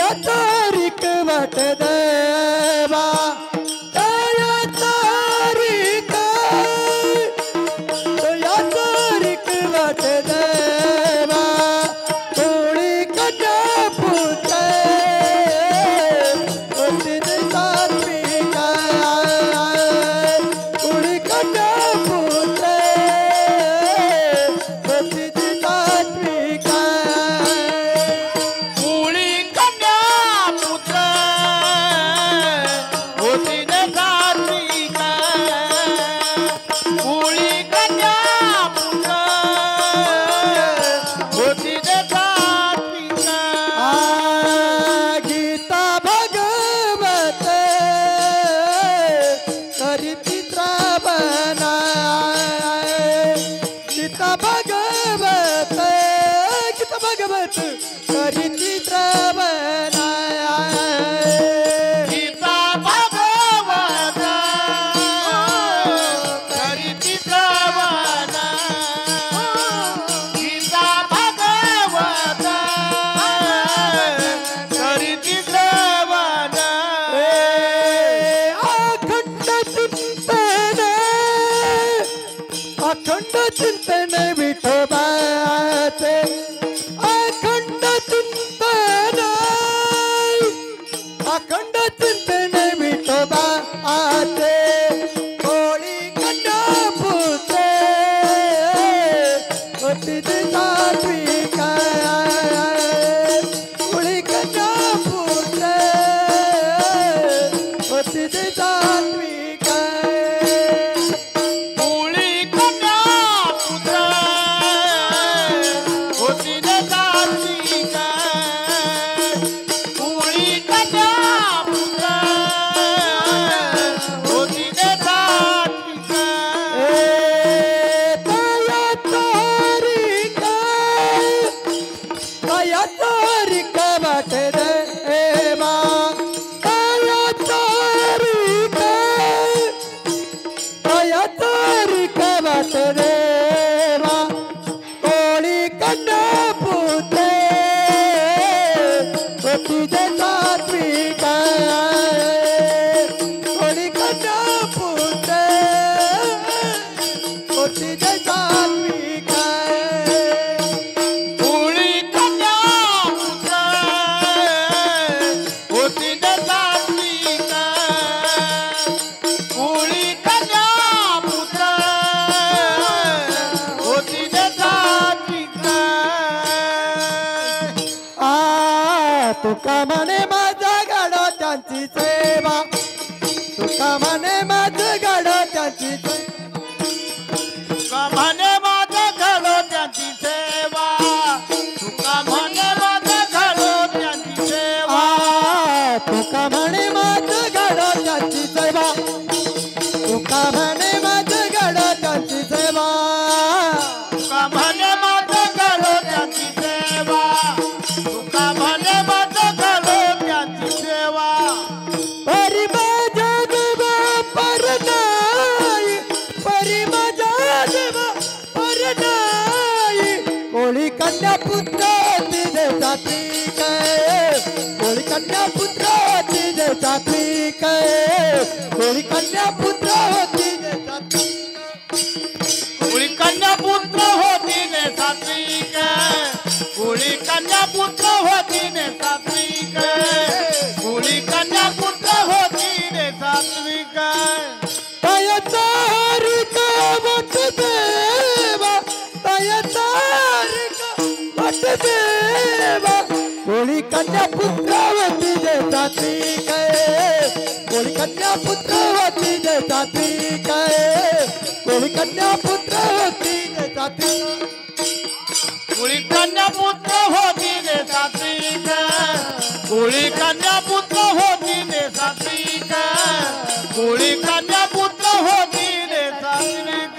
तया तारीख वाट देवा तया तारीख वाट देवा कोळी कन्या पुत्र दिन सात्विका कोळी कन्या पुत्र दिन सात्विका कोळी कन्या पुत्र दिन सात्विका कोळी कन्या पुत्र दिन सात्विका गीता भगवत करीती श्रावणा गीता भगवत करीती श्रावणा गीता भगवत करीती श्रवण गीता भगवत करीती श्रवण अखंड चिंतन विठोबाचे अखंड चिंतन विठोबाचे कोळी कन्या पुत्र दिन सात्विका कोळी कन्या पुत्र दिन सात्विका कोळी कन्या पुत्र दिन सात्विका कोळी कन्या पुत्र दिन सात्विका तया तारीख वाट देवा तया तारीख वाट देवा कोळी कन्या पुत्र दिन सात्विका कोळी कन्या पुत्र दिन सात्विका कोळी कन्या पुत्र दिन सात्विका कोळी कन्या पुत्र दिन सात्विका तुका म्हणे माझा गाडो त्यांची सेवा तुका म्हणे माझं गाडो त्यांची तुका म्हणे माझं घडो त्यांची सेवा तुका म्हणे माझं घडो त्यांची सेवा तुका म्हणे माझं गाडो त्यांची सेवा तुका म्हणे माझं गाडो त्यांची सेवा तुका म्हणे माझं घडो त्यांची सेवा तुका म्हणे माझं घडो त्यांची सेवा परी माझ्या देवा परनाई परी माझ्या देवा परनाई कोळी कन्या पुत्र तिने सात्विक कोळी कन्या पुत्र तिने सात्विक कोळी कन्या पुत्र तिने कोळी कन्या पुत्र होती ने सात्विक कोळी कन्या पुत्र होती ने सात्विक कोळी कन्या पुत्र होती ने सात्विक तया तारीख वाट देवा तया तारीख वाट देवा कोळी कन्या पुत्र तिने सात्विक कोळी कन्या पुत्र तिने सात्विक कोळी कन्या पुत्र तिने सात्विक कोळी कन्या पुत्र होती ने सात्विक कोळी कन्या पुत्र होती ने सात्विक कोळी कन्या पुत्र होती ने सात्विक